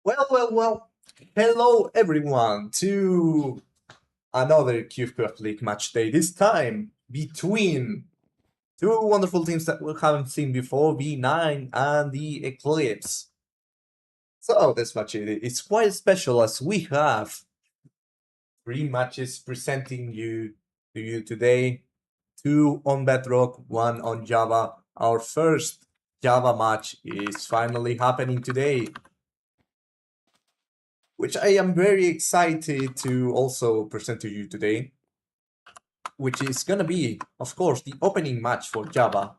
Well. Hello, everyone, to another CubeCraft League match day. This time between two wonderful teams that we haven't seen before, V9 and the Eclipse. So this match is quite special as we have three matches presenting to you today. Two on Bedrock, one on Java. Our first Java match is finally happening today, which I am very excited to also present to you today, which is gonna be, of course, the opening match for Java.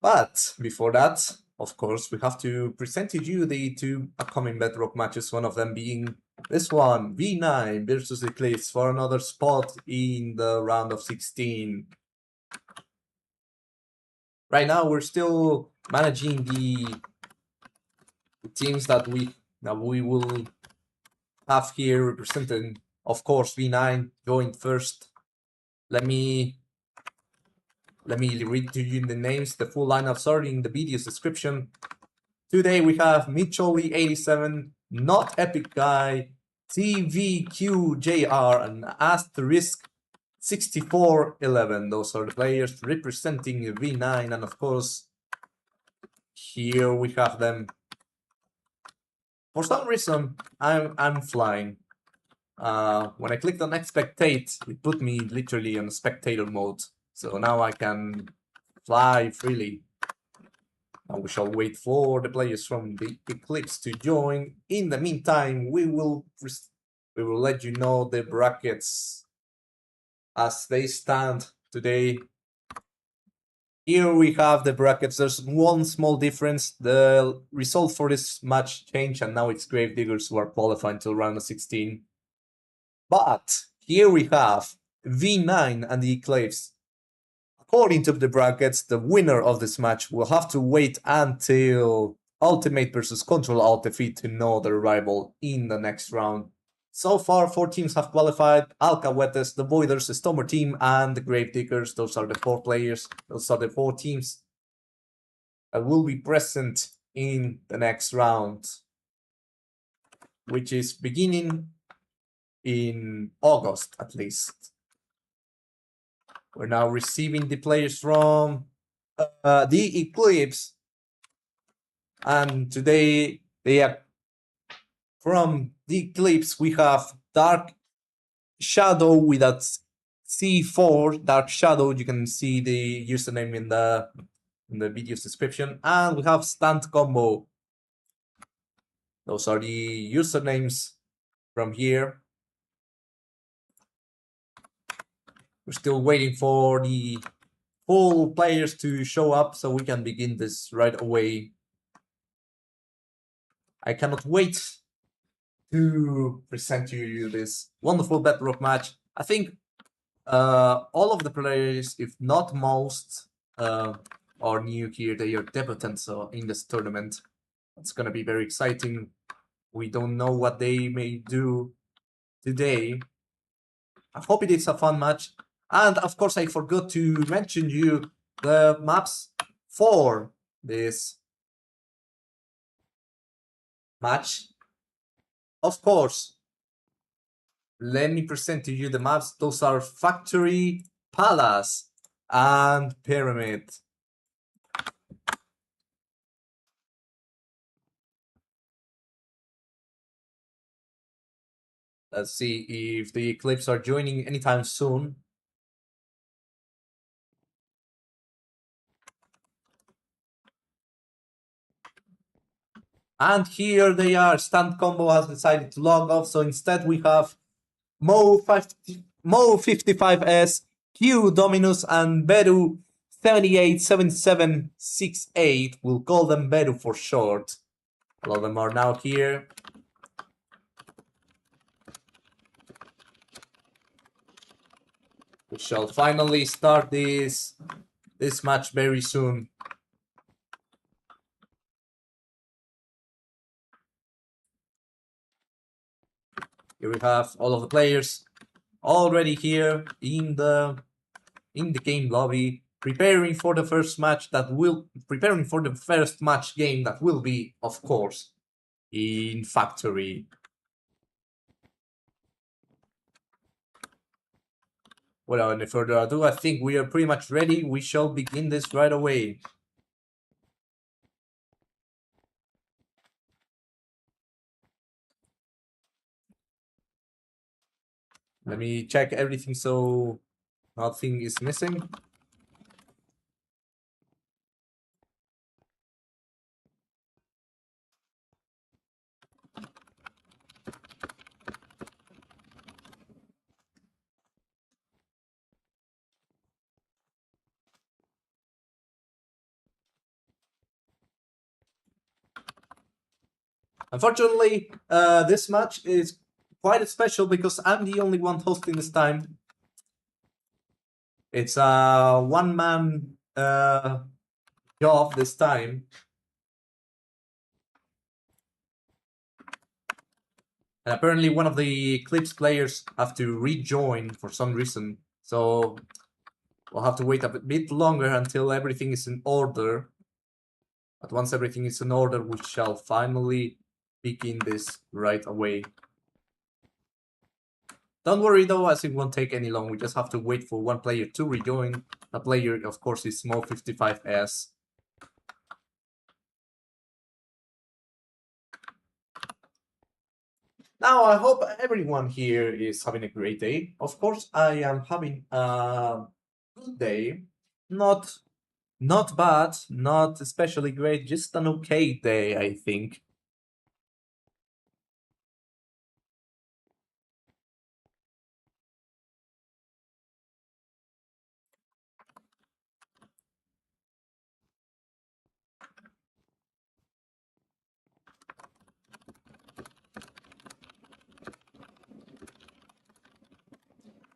But before that, of course, we have to present to you the two upcoming Bedrock matches, one of them being this one, V9 versus Eclipse, for another spot in the round of 16. Right now, we're still managing the teams that we will have here representing. Of course, V9 going first. Let me read to you the names, the full lineup, sorry, in the video's description. Today we have Mitchell87, notepicguyy, TBQJR, and asterisk 6411. Those are the players representing V9, and of course, here we have them. For some reason, I'm flying. When I clicked on spectate, it put me literally on spectator mode. So now I can fly freely. Now we shall wait for the players from the Eclipse to join. In the meantime, we will let you know the brackets as they stand today. Here we have the brackets. There's one small difference. The result for this match changed, and now it's Gravediggers who are qualified until round of 16. But here we have V9 and the Eclipse. According to the brackets, the winner of this match will have to wait until Ultimate versus Control Alt defeat to know their rival in the next round. So far, 4 teams have qualified: Alcahuetes, the Voiders, the Stormer team, and the Gravediggers. Those are the 4 players. Those are the 4 teams that will be present in the next round, which is beginning in August, at least. We're now receiving the players from the Eclipse, and today they are from the Eclipse. We have Dark Shadow with that C4 Dark Shadow. You can see the username in the video's description, and we have Stant Combo. Those are the usernames from here. We're still waiting for the full players to show up so we can begin this right away. I cannot wait to present to you this wonderful Bedrock match. I think all of the players, if not most, are new here. They are debutants in this tournament. It's gonna be very exciting. We don't know what they may do today. I hope it is a fun match. And of course, I forgot to mention you the maps for this match. Of course, let me present to you the maps. Those are Factory, Palace, and Pyramid. Let's see if the Eclipse are joining anytime soon. And here they are. Stand Combo has decided to log off, so instead we have Mo55S, Q Dominus, and Bedu 787768. We'll call them Bedu for short. All of them are now here. We shall finally start this match very soon. Here we have all of the players already here in the game lobby. preparing for the first match game that will be, of course, in Factory. Without any further ado, I think we are pretty much ready. We shall begin this right away. Let me check everything so nothing is missing. Unfortunately, this match is quite special because I'm the only one hosting this time. It's a one-man job this time. And apparently one of the Eclipse players have to rejoin for some reason. So we'll have to wait a bit longer until everything is in order. But once everything is in order, we shall finally begin this right away. Don't worry though, as it won't take any long. We just have to wait for one player to rejoin. The player, of course, is Mo55S. Now, I hope everyone here is having a great day. Of course, I am having a good day. Not bad, not especially great, just an okay day, I think.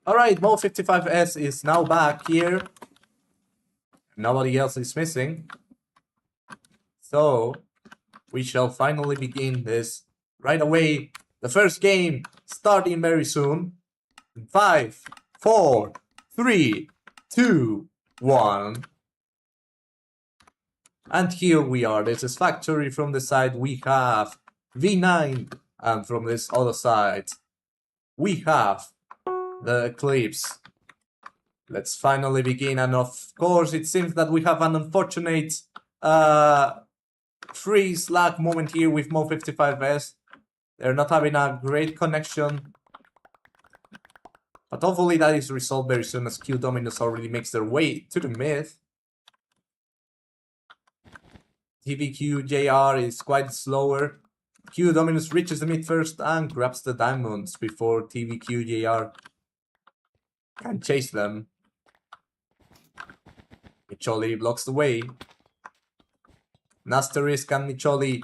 Alright, Mo55S is now back here. Nobody else is missing. So, we shall finally begin this right away. The first game starting very soon. 5, 4, 3, 2, 1. And here we are. This is Factory. From the side we have V9. And from this other side we have the Eclipse. Let's finally begin. And of course it seems that we have an unfortunate freeze lag moment here with Mo55S. They're not having a great connection. But hopefully that is resolved very soon as xjqnnes already makes their way to the mid. TBQJR is quite slower. xjqnnes reaches the mid first and grabs the diamonds before TBQJR can chase them. Micholi blocks the way. Nasterisk and Micholi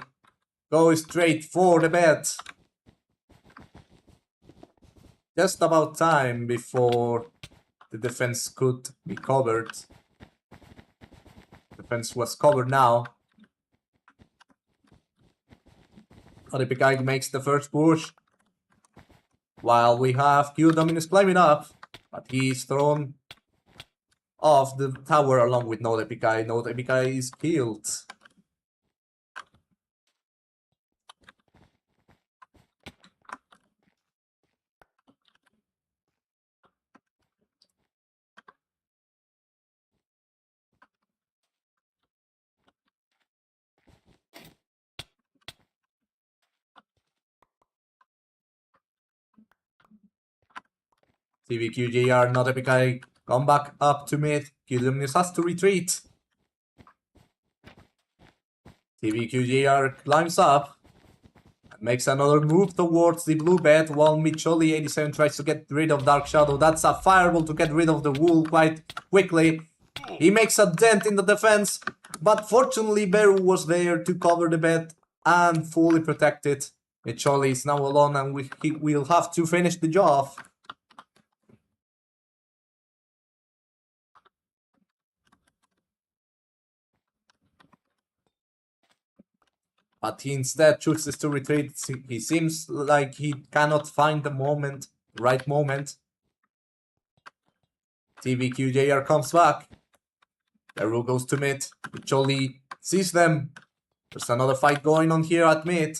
go straight for the bed. Just about time before the defense could be covered. Defense was covered now. notepicguyy makes the first push. While we have xjqnnes climbing up, but he's thrown off the tower along with notepicguyy. notepicguyy is killed. TBQJR, notepicguyy come back up to mid. xjqnnes has to retreat. TBQJR climbs up and makes another move towards the blue bed while Micholi87 tries to get rid of Dark Shadow. That's a fireball to get rid of the wool quite quickly. He makes a dent in the defense, but fortunately Beru was there to cover the bed and fully protect it. Micholi is now alone and we'll have to finish the job. But he instead chooses to retreat. He seems like he cannot find the moment, right moment. TBQJR comes back. Peru goes to mid. Choli sees them. There's another fight going on here at mid.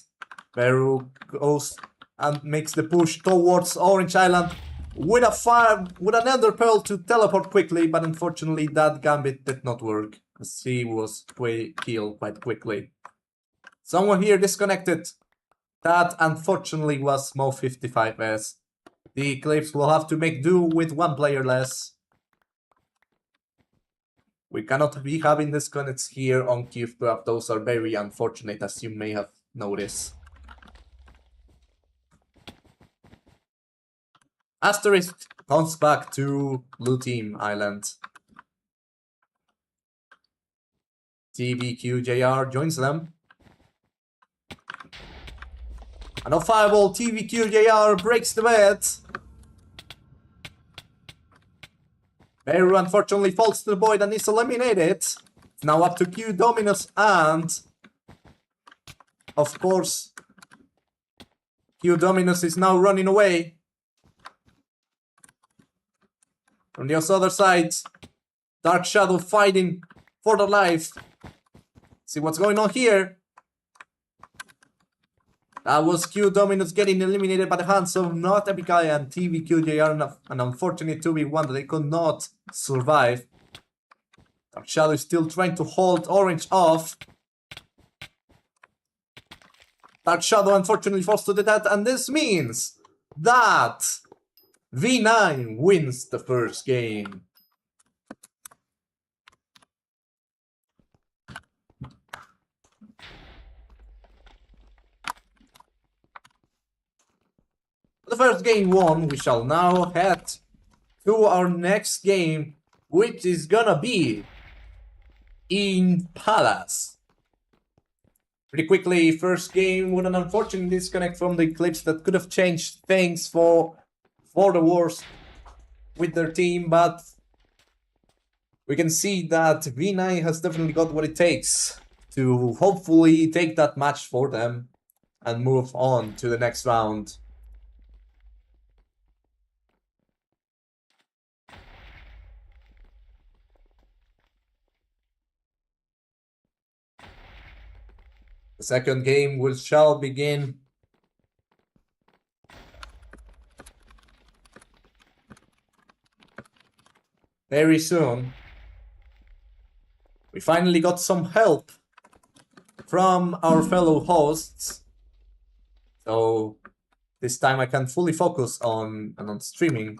Peru goes and makes the push towards Orange Island with an Ender Pearl to teleport quickly, but unfortunately that gambit did not work as he was killed quite quickly. Someone here disconnected. That unfortunately was Mo55s. The Eclipse will have to make do with one player less. We cannot be having disconnects here on Q12. Those are very unfortunate, as you may have noticed. Asterisk comes back to Blue Team Island. TBQJR joins them. And a fireball, TBQJR breaks the bet. Peru unfortunately falls to the void and is eliminated. It's now up to Q Dominus and, of course, Q Dominus is now running away. From the other side, Dark Shadow fighting for their life. See what's going on here. That was Q Dominus getting eliminated by the hands of notepicguyy and TBQJR, an unfortunate 2v1 that they could not survive. Dark Shadow is still trying to hold Orange off. Dark Shadow unfortunately falls to the death, and this means that V9 wins the first game. The first game won, we shall now head to our next game, which is gonna be in Palace. Pretty quickly, first game with an unfortunate disconnect from the Eclipse that could have changed things for the worse with their team, but we can see that V9 has definitely got what it takes to hopefully take that match for them and move on to the next round. The second game shall begin very soon. We finally got some help from our fellow hosts, so this time I can fully focus on streaming.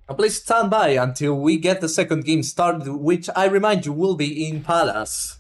Now please stand by until we get the second game started, which I remind you will be in Palace.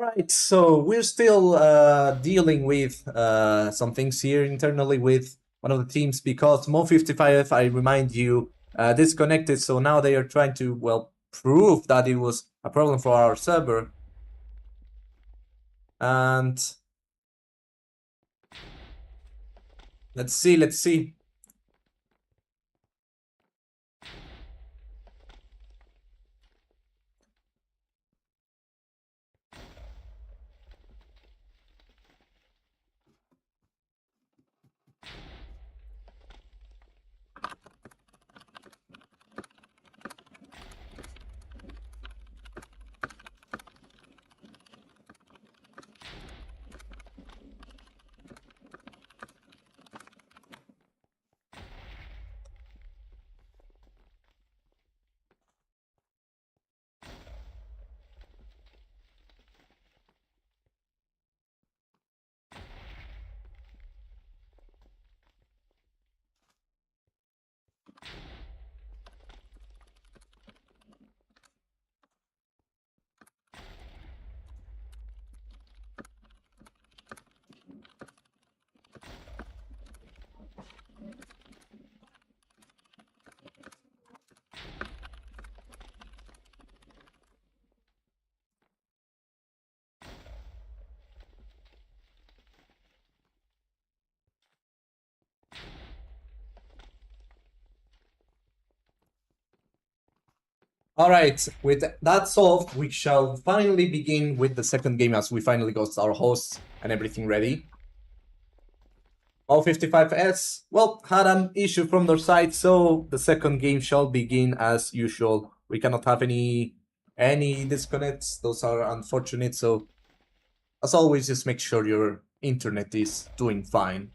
All right, so we're still dealing with some things here internally with one of the teams because Mo55, I remind you, disconnected. So now they are trying to, well, prove that it was a problem for our server. And let's see. All right, with that solved, we shall finally begin with the second game as we finally got our hosts and everything ready. All55S, well, had an issue from their side, so the second game shall begin as usual. We cannot have any disconnects. Those are unfortunate, so as always, just make sure your internet is doing fine.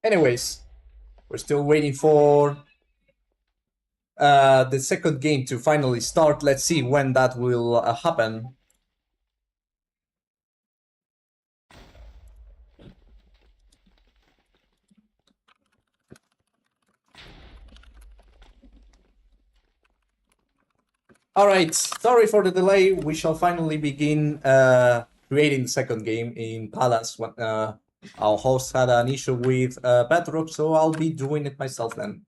Anyways, we're still waiting for the second game to finally start. Let's see when that will happen. All right, sorry for the delay. We shall finally begin creating the second game in Palace. When, our host had an issue with Bedrock, so I'll be doing it myself then.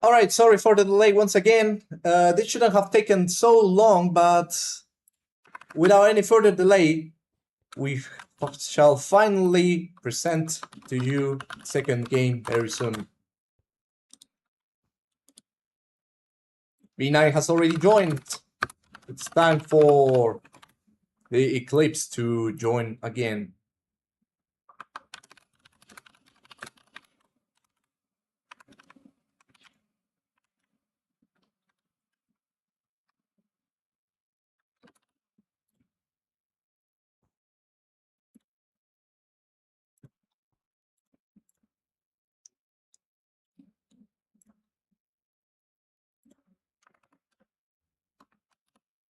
All right, sorry for the delay once again. This shouldn't have taken so long, but without any further delay, we shall finally present to you second game very soon. B9 has already joined. It's time for the Eclipse to join again.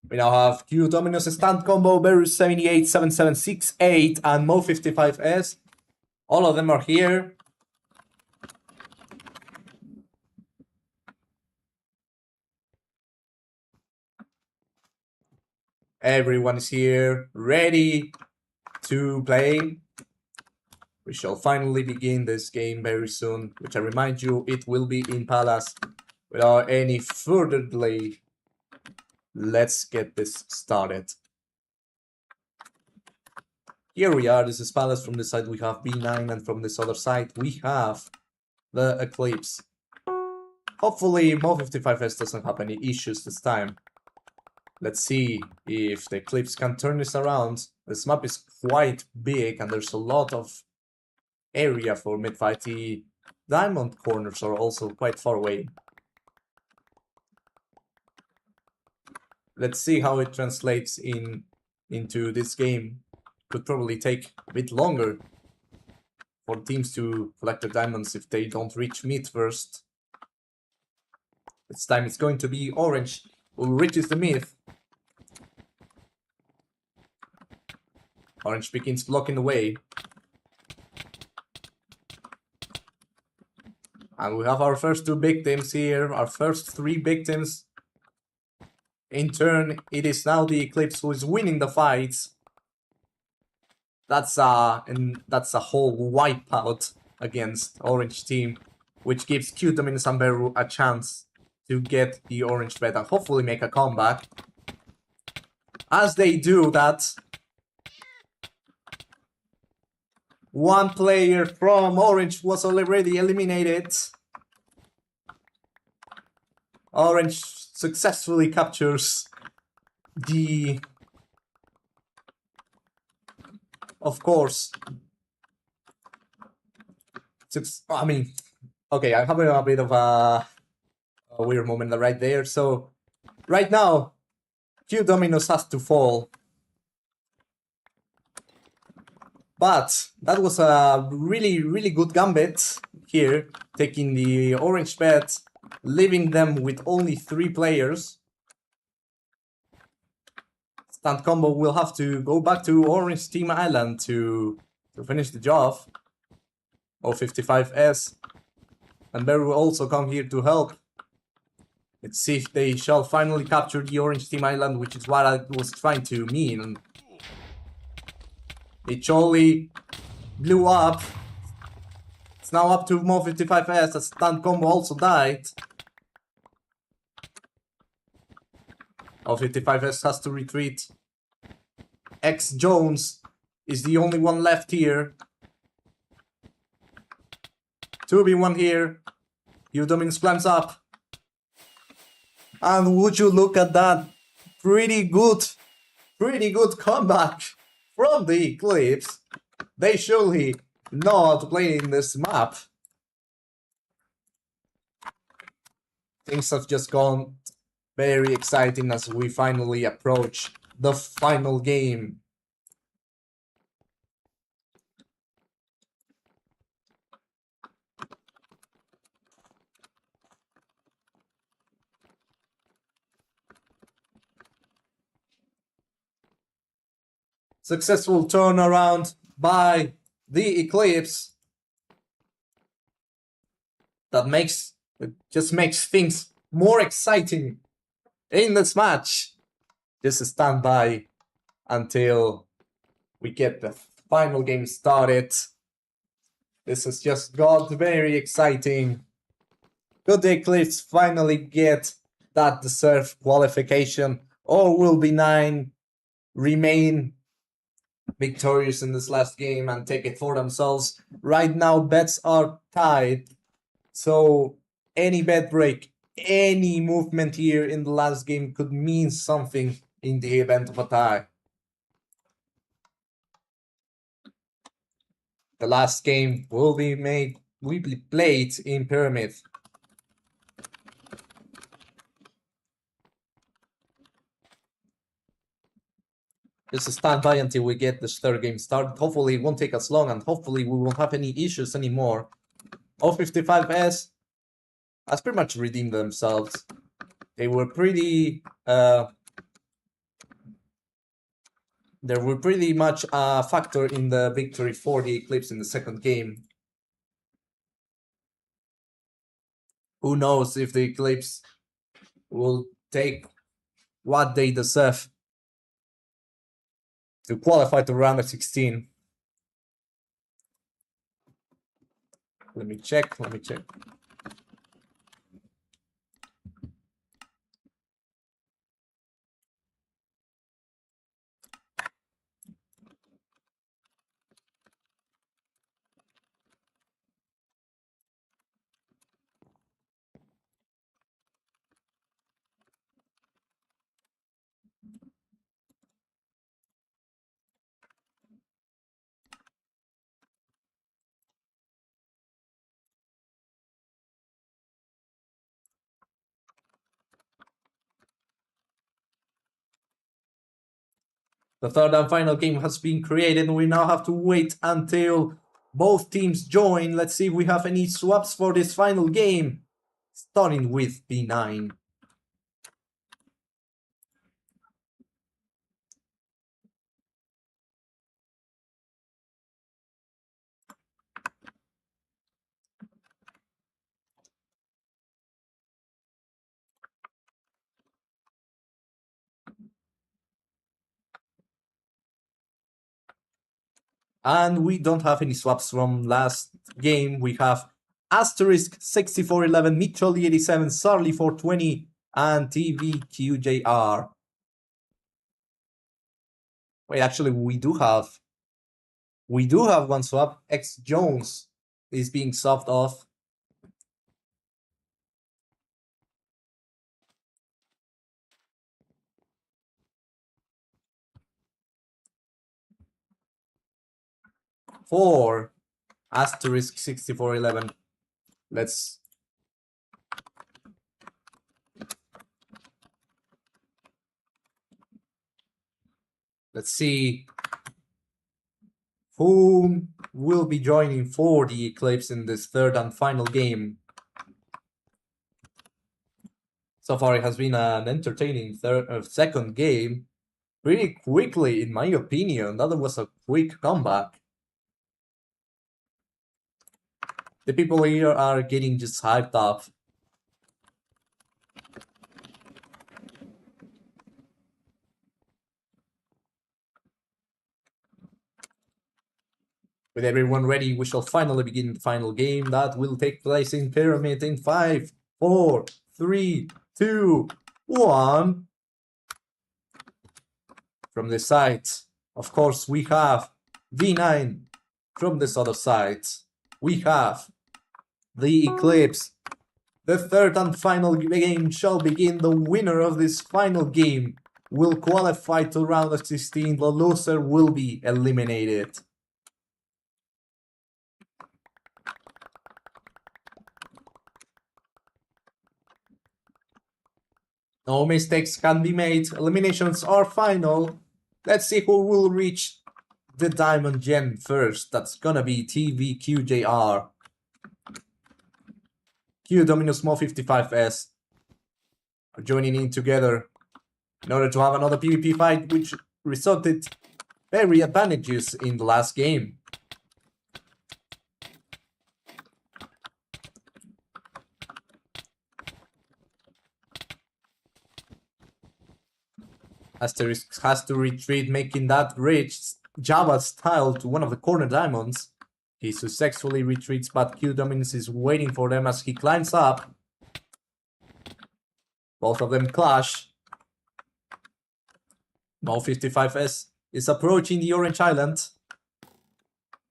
We now have Q Dominus Stand Combo, Beru 78, 7768, and Mo 55S. All of them are here. Everyone is here, ready to play. We shall finally begin this game very soon, which I remind you, it will be in Palace. Without any further delay, let's get this started. Here we are, this is Palace. From this side we have B9, and from this other side we have the Eclipse. Hopefully Mo55S doesn't have any issues this time. Let's see if the Eclipse can turn this around. This map is quite big and there's a lot of area for mid-fight. The diamond corners are also quite far away. Let's see how it translates into this game. Could probably take a bit longer for teams to collect their diamonds if they don't reach mid first. This time it's going to be orange who reaches the mid. Orange begins blocking the way. And we have our first two victims here, our first three victims. In turn, it is now the Eclipse who is winning the fights. That's a whole wipeout against Orange team, which gives Q Dominus and Beru a chance to get the orange bet and hopefully make a comeback. As they do that, one player from Orange was already eliminated. Orange successfully captures the... Of course. I mean, okay, I'm having a bit of a weird moment right there. So, right now, Q Dominus has to fall. But that was a really, really good gambit here, taking the orange bet, leaving them with only 3 players. Stunt Combo will have to go back to Orange Team Island to finish the job. O55S and Beru will also come here to help. Let's see if they shall finally capture the Orange Team Island, which is what I was trying to mean. It surely blew up. It's now up to Mo55S as Stunt Combo also died. Mo55S has to retreat. X Jones is the only one left here. 2v1 here. Dominus climbs up. And would you look at that? Pretty good comeback from the Eclipse. They surely not playing this map. Things have just gone very exciting as we finally approach the final game. Successful turnaround by the Eclipse. It just makes things more exciting in this match. Just stand by until we get the final game started. This has just got very exciting. Could the Eclipse finally get that deserved qualification, or will B9 remain victorious in this last game and take it for themselves? Right now, bets are tied. So any bet break, any movement here in the last game could mean something in the event of a tie. The last game will be played in Pyramid. Just stand by until we get the third game started. Hopefully it won't take us long, and hopefully we won't have any issues anymore. 055S has pretty much redeemed themselves. They were pretty much a factor in the victory for the Eclipse in the second game. Who knows if the Eclipse will take what they deserve to qualify to round of 16. Let me check. The third and final game has been created, and we now have to wait until both teams join. Let's see if we have any swaps for this final game, starting with B9. And we don't have any swaps from last game. We have Asterisk 6411, Mitchell 87, Sarli 420, and TBQJR. Wait, actually, we do have one swap. X Jones is being subbed off. For Asterisk 6411. Let's see who will be joining for the Eclipse in this third and final game. So far, it has been an entertaining second game. Pretty quickly, in my opinion. That was a quick comeback. The people here are getting just hyped up. With everyone ready, we shall finally begin the final game that will take place in Pyramid in 5, 4, 3, 2, 1. From this side, of course, we have V9. From this other side, we have the Eclipse. The third and final game shall begin. The winner of this final game will qualify to round of 16. The loser will be eliminated. No mistakes can be made. Eliminations are final. Let's see who will reach the diamond gem first. That's gonna be TBQJR. Q Dominus Small 55S are joining in together in order to have another PvP fight, which resulted very advantageous in the last game. Asterisk has to retreat, making that rich Java style to one of the corner diamonds. He successfully retreats, but Q Dominus is waiting for them as he climbs up. Both of them clash. Mo 55S is approaching the Orange Island.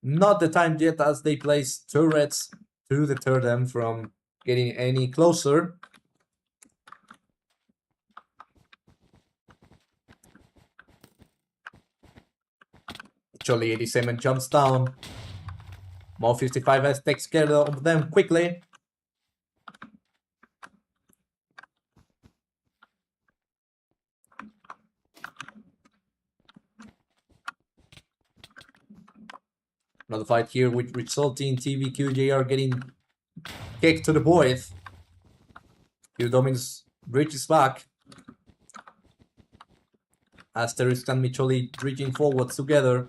Not the time yet, as they place turrets to deter them from getting any closer. Jolly 87 jumps down. More 55S takes care of them quickly. Another fight here with resulting TBQJR getting kicked to the void. Q Dominus bridges back. Asterisk and Micholi reaching forwards together.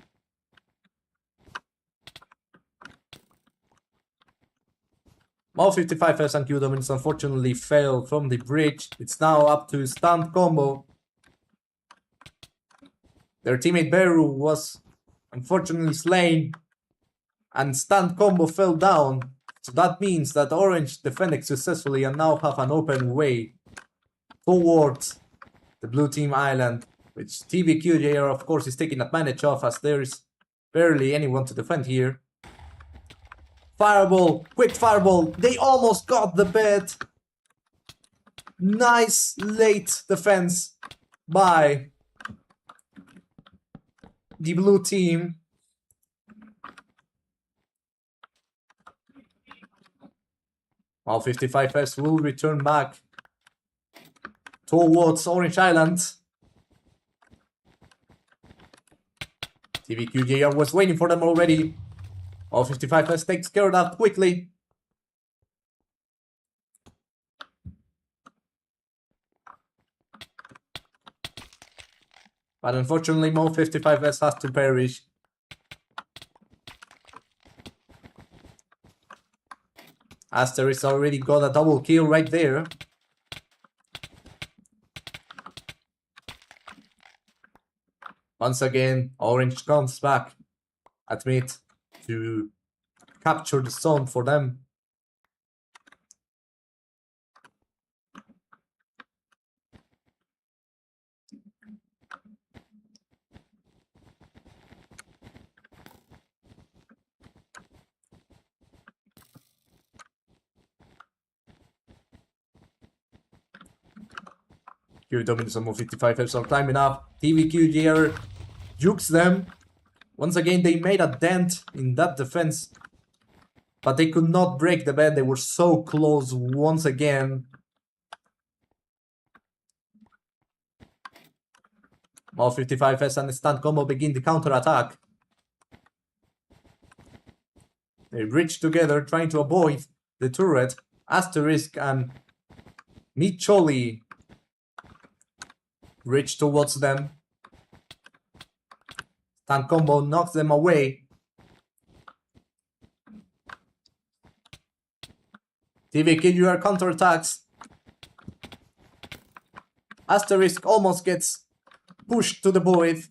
All 55S and Q Dominus unfortunately failed from the bridge. It's now up to stunt combo. Their teammate Beru was unfortunately slain and stunt combo fell down. So that means that Orange defended successfully and now have an open way towards the blue team island, which TBQJR of course is taking advantage of as there's barely anyone to defend here. Fireball, quick fireball, they almost got the bed. Nice late defense by the blue team. While 55S will return back towards Orange Island. TBQJR was waiting for them already. All 55S takes care of that quickly. But unfortunately, Mo 55S has to perish. Asterisk already got a double kill right there. Once again, Orange comes back at mid to capture the zone for them. Here Dominus on 55 are climbing up. TBQJR jukes them. Once again, they made a dent in that defense, but they could not break the bed. They were so close once again. All 55S and the stunt combo begin the counter attack. They reach together, trying to avoid the turret. Asterisk and Micholi reach towards them. Stunt combo knocks them away. TBQJR counterattacks. Asterisk almost gets pushed to the void.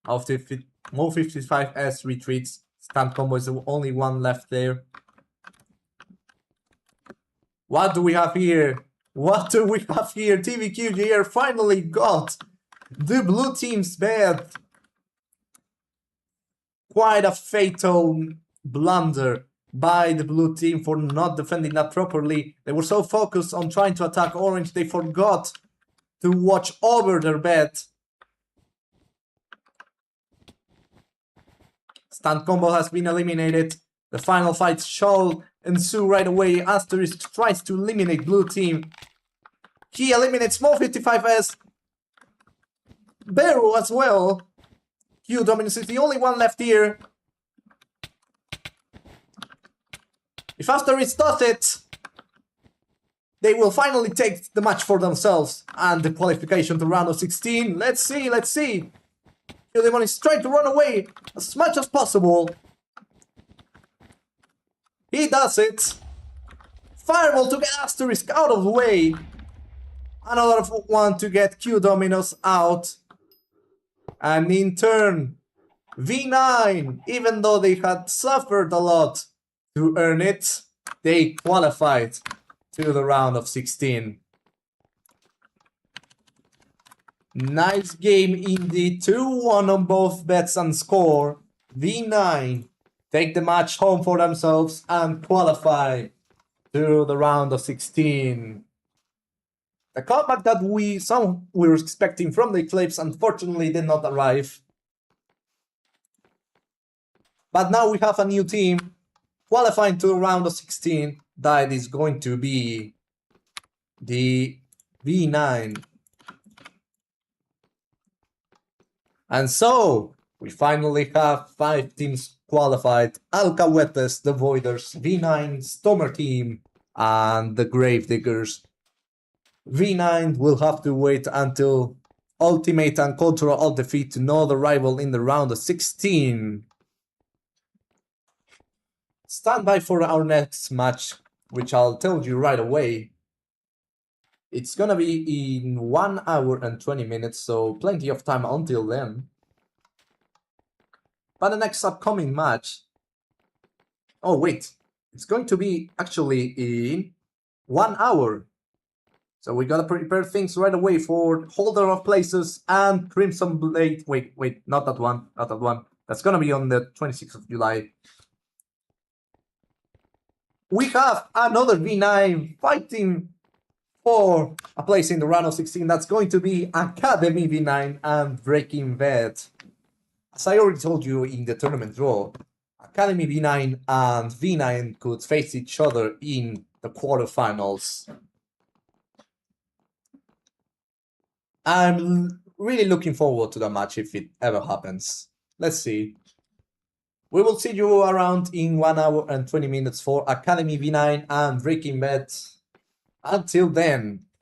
After Mo 55S retreats, stunt combo is the only one left there. What do we have here? What do we have here? TBQJR finally got the blue team's bed. Quite a fatal blunder by the blue team for not defending that properly. They were so focused on trying to attack Orange, they forgot to watch over their bed. Stunt combo has been eliminated. The final fight shall ensue right away. Asterisk tries to eliminate blue team. He eliminates Mo 55S. Beru as well. Q Dominus is the only one left here. If Asterisk does it, they will finally take the match for themselves and the qualification to round of 16. Let's see, let's see. Q is trying to run away as much as possible. He does it. Fireball to get Asterisk out of the way. Another one to get Q Dominus out. And in turn, V9, even though they had suffered a lot to earn it, they qualified to the round of 16. Nice game indeed. 2-1 on both bets and score. V9 take the match home for themselves and qualify to the round of 16. The comeback that we were expecting from the Eclipse unfortunately did not arrive. But now we have a new team qualifying to round of 16. That is going to be the V9. And so we finally have 5 teams qualified: Alcahuetes, the Voiders, V9, Stormer Team, and the Gravediggers. V9 will have to wait until Ultimate and Cultural Alt defeat to know the rival in the round of 16. Stand by for our next match, which I'll tell you right away. It's gonna be in 1 hour and 20 minutes, so plenty of time until then. But the next upcoming match... Oh wait, it's going to be actually in 1 hour. So we gotta prepare things right away for Holder of Places and Crimson Blade. Wait, not that one, not that one. That's gonna be on the 26th of July. We have another V9 fighting for a place in the round of 16. That's going to be Academy V9 and Breaking Bad. As I already told you in the tournament draw, Academy V9 and V9 could face each other in the quarterfinals. I'm really looking forward to the match if it ever happens. Let's see. We will see you around in 1 hour and 20 minutes for Academy V9 and Breaking Bad. Until then,